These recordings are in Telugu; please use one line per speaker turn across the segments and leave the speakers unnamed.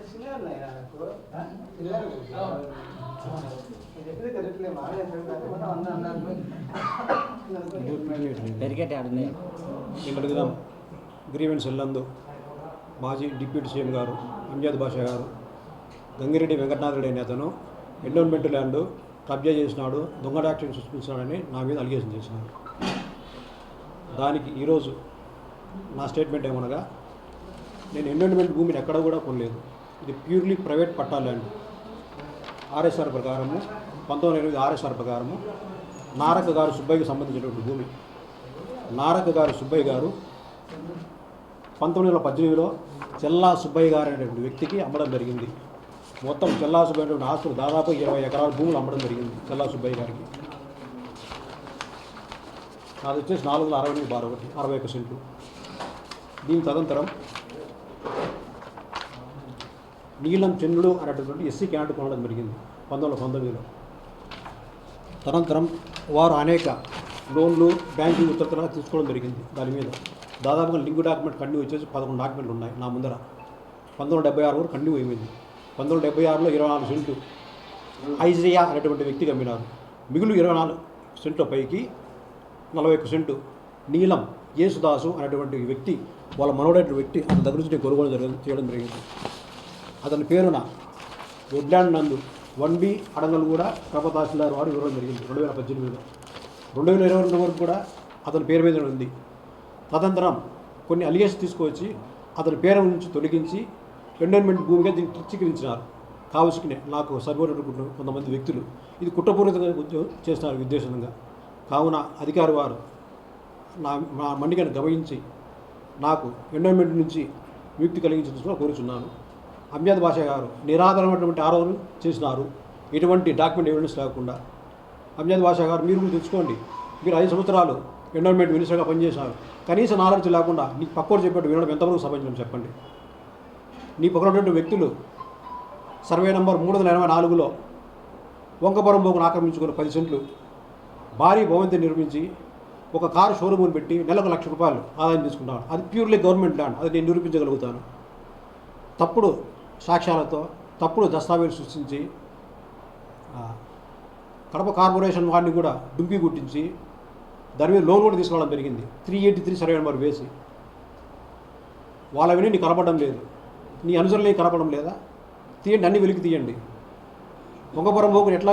ఇక్కడ అడుగుదాం. గ్రీవెన్స్ ఎల్లందు మాజీ డిప్యూటీ సీఎం గారు అంజద్ బాషా గారు గంగిరెడ్డి వెంకటనాథరెడ్డి అనే అతను ఎండోన్మెంట్ ల్యాండ్ కబ్జా చేసినాడు, దొంగ డాక్టర్ని సృష్టించినాడని నా మీద అలిగేషన్ చేసినాడు. దానికి ఈరోజు నా స్టేట్మెంట్ ఏమనగా, నేను ఎండోన్మెంట్ భూమిని ఎక్కడ కూడా కొనలేదు. ఇది ప్యూర్లీ ప్రైవేట్ పట్టా ల్యాండ్. ఆర్ఎస్ఆర్ ప్రకారము 1980 ఆర్ఎస్ఆర్ ప్రకారము నారక గారు సుబ్బయ్యకి సంబంధించినటువంటి భూమి. నారక గారు సుబ్బయ్య గారు 1918లో చెల్లా సుబ్బయ్య గారు అనేటువంటి వ్యక్తికి అమ్మడం జరిగింది. మొత్తం చెల్లా సుబ్బయ్య అనేటువంటి ఆస్తులు దాదాపు 20 ఎకరాల భూములు అమ్మడం జరిగింది చెల్లా సుబ్బయ్య గారికి. అది వచ్చేసి 468 61 సెంట్లు. దీని తదనంతరం నీలం చంద్రుడు అనేటటువంటి ఎస్సీ క్యాండిడేట్ కొనడం జరిగింది 1919లో. తదనంతరం వారు అనేక లోన్లు, బ్యాంకింగ్ ఉత్తరాలు తీసుకోవడం జరిగింది. దాని మీద దాదాపుగా లింక్ డాక్యుమెంట్ కంటిన్యూ వచ్చేసి 11 డాక్యుమెంట్లు ఉన్నాయి నా ముందర. 1976 వరకు కంటిన్యూ అయింది. 1976లో 24 సెంట్లు ఐజియా అనేటువంటి వ్యక్తికి అమ్మినారు. మిగులు 24 సెంట్ల పైకి 41 సెంటు నీలం యేసుదాసు అనేటువంటి వ్యక్తి, వాళ్ళ మనవడైన వ్యక్తి అతని దగ్గర నుంచి కొనుగోలు చేయడం జరిగింది. అతని పేరున వుడ్లాండ్ నందు 1B అడంగల్ కూడా కడప తహసీల్దార్ వారు ఇవ్వడం జరిగింది 2018లో. 2022 వరకు కూడా అతని పేరు మీద ఉంది. తదనంతరం కొన్ని అలిగేషన్ తీసుకువచ్చి అతని పేరు నుంచి తొలగించి ఎండోన్మెంట్ భూమిగా దీన్ని చిత్రీకరించినారు. కావలసుకునే నాకు సర్వోన్నటువంటి కొంతమంది వ్యక్తులు ఇది కుట్రపూరితంగా చేస్తున్నారు ఉద్దేశంగా. కావున అధికారి వారు నా మన్నికను గమనించి నాకు ఎండోన్మెంట్ నుంచి విముక్తి కలిగించడం కోరుచున్నాను. అంజద్ బాషా గారు నిరాధారమైనటువంటి ఆరోపణలు చేసినారు, ఎటువంటి డాక్యుమెంట్ ఎవిడెన్స్ లేకుండా. అంజద్ బాషా గారు మీరు కూడా తెలుసుకోండి, మీరు 5 సంవత్సరాలు ఎండోన్మెంట్ మినిస్టర్గా పనిచేశారు. కనీస నాలెడ్జ్ లేకుండా నీకు పక్కోడు చెప్పేట్టు వినడం ఎంతవరకు సభ్యం చెప్పండి. నీ పక్కన ఉన్నటువంటి వ్యక్తులు సర్వే నెంబర్ 384లో వంకపురం బోగును ఆక్రమించుకుని 10 సెంట్లు భారీ భవంతి నిర్మించి ఒక కారు షోరూమ్ని పెట్టి నెలకు ₹1,00,000 ఆదాయం తీసుకుంటాను. అది ప్యూర్లీ గవర్నమెంట్ ల్యాండ్. అది నేను నిరూపించగలుగుతాను. తప్పుడు సాక్ష్యాలతో తప్పుడు దస్తావేజు సృష్టించి కడప కార్పొరేషన్ వాడిని కూడా డుంపి గుట్టించి దాని మీద లోన్ కూడా తీసుకోవడం జరిగింది 383 సర్వే నెంబర్ వేసి. వాళ్ళ విని నీ కనపడడం లేదు, నీ అనుసరులు కనపడడం లేదా? తీయండి, అన్ని వెలికి తీయండి. వంగపురం బోకుని ఎట్లా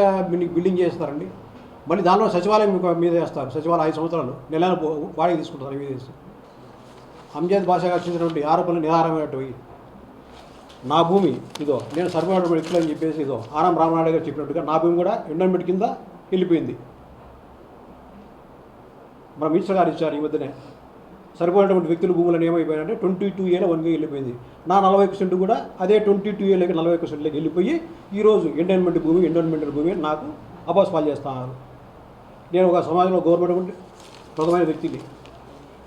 బిల్డింగ్ చేస్తారండి? మళ్ళీ దానిలో సచివాలయం మీద వేస్తారు. సచివాలయం 5 సంవత్సరాలు నెలలు వాడికి తీసుకుంటారు మీద వేసి. అంజద్ బాషాగా చేసినటువంటి ఆరోపణలు నిరాధారమైనవి. నా భూమి ఇదో, నేను సర్వే వ్యక్తులు అని చెప్పేసి ఇదో ఆనం రామనాయుడు గారు చెప్పినట్టుగా నా భూమి కూడా ఎండోన్మెంట్ కింద వెళ్ళిపోయింది. మన మినిస్టర్ గారు ఇచ్చారు ఈ మధ్యనే. సరిపోయినటువంటి వ్యక్తుల భూములను ఏమైపోయాయంటే 22A 1 వెళ్ళిపోయింది. నా 41 సెంటు కూడా అదే 22A 41 సెంట్లోకి వెళ్ళిపోయి ఈరోజు ఎండోన్మెంట్ భూమి నాకు అబాస్ పాలు చేస్తున్నారు. నేను ఒక సమాజంలో గవర్నమెంట్ ప్రధానమైన వ్యక్తిని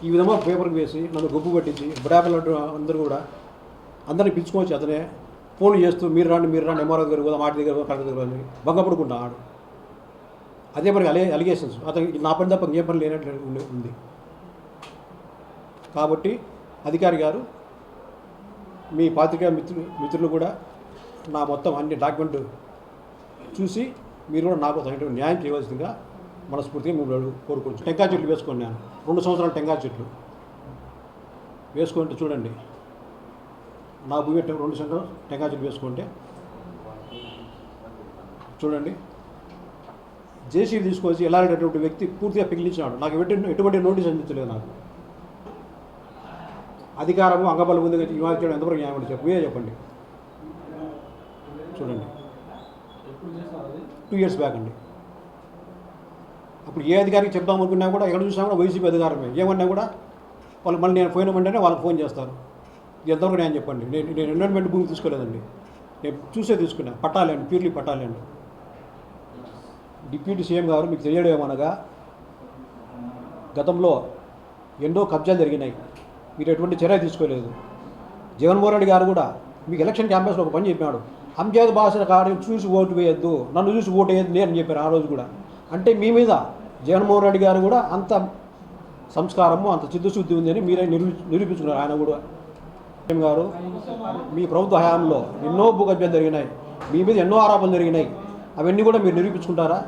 ఈ విధంగా పేపర్కి వేసి నన్ను గొప్ప పట్టించి బుడాపిల్ల అందరూ కూడా అందరినీ పిలుచుకోవచ్చు. అతనే ఫోన్లు చేస్తూ మీరు రండి ఎంఆర్ఓ దగ్గర కూడా మాటి దగ్గర కలెక్టర్ దగ్గర అని భంగపడుకుంటున్నాడు. అదే మరి అలిగేషన్స్ అతనికి నా పని తప్ప ఇంకే పని లేనట్లు ఉంది. కాబట్టి అధికారి గారు, మీ పాత్రికా మిత్రులు కూడా నా మొత్తం అన్ని డాక్యుమెంట్ చూసి మీరు కూడా నాకు తగిన న్యాయం చేయవలసిందిగా మనస్ఫూర్తిగా మేము కోరుకోవచ్చు. టెంకాయ చెట్లు వేసుకోండి. నేను 2 సంవత్సరాల టెంకాయ చెట్లు వేసుకుంటే చూడండి, నా భూమి 2 సంవత్సరాలు టెంకాయ చెట్లు వేసుకుంటే చూడండి. జేసీబీ తీసుకొచ్చి ఎలాంటి వ్యక్తి పూర్తిగా పిగిలించినాడు. నాకు ఎటువంటి నోటీస్ అందించలేదు. నాకు అధికారము అంగబలం ముందుగా ఇవాళ చేయడం ఎంతవరకు న్యాయం అంటే మీరే చెప్పండి. చూడండి, 2 years బ్యాక్ అండి. అప్పుడు ఏ అధికారికి చెప్దాం అనుకున్నా కూడా ఎక్కడ చూసినా కూడా వైసీపీ అధికారమే. ఏమన్నా కూడా వాళ్ళు మళ్ళీ నేను పోయిన వెంటనే వాళ్ళకి ఫోన్ చేస్తారు. ఎంతవరకు నేను చెప్పండి. నేను ఎండోన్మెంట్ భూమి తీసుకోలేదండి, నేను చూసే తీసుకున్నా. పట్టాలండి, ప్యూర్లీ పట్టాలండి. డిప్యూటీ సీఎం గారు మీకు తెలియడం ఏమనగా, గతంలో ఎన్నో కబ్జాలు జరిగినాయి, మీరు ఎటువంటి చర్య తీసుకోలేదు. జగన్మోహన్ రెడ్డి గారు కూడా మీకు ఎలక్షన్ క్యాంపస్లో ఒక పని చెప్పాడు, అంజద్ బాషా గారిని చూసి ఓటు వేయద్దు, నన్ను చూసి ఓటు వేయద్దు అని చెప్పారు ఆ రోజు కూడా. అంటే మీ మీద జగన్మోహన్ రెడ్డి గారు కూడా అంత సంస్కారము, అంత చిత్తశుద్ధి ఉందని మీరే నిరూపించుకున్నారు. ఆయన కూడా గారు మీ ప్రభుత్వ హయాంలో ఎన్నో భూకబ్జాలు జరిగినాయి, మీ మీద ఎన్నో ఆరోపణలు జరిగినాయి. అవన్నీ కూడా మీరు నిరూపించుకుంటారా?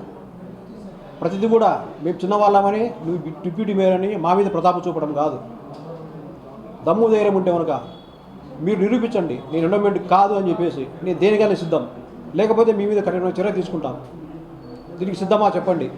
ప్రతిదీ కూడా మేము చిన్నవాళ్ళమని, నువ్వు డిప్యూటీ మేయర్ అని మా మీద ప్రతాపం చూపడం కాదు. దమ్ము ధైర్యం ఉంటే కనుక మీరు నిరూపించండి, నేను ఎండోమెంట్ కాదు అని చెప్పేసి. నేను దేనికైనా సిద్ధం, లేకపోతే మీ మీద కఠినమైన చర్య తీసుకుంటాను. దీనికి సిద్ధమా చెప్పండి.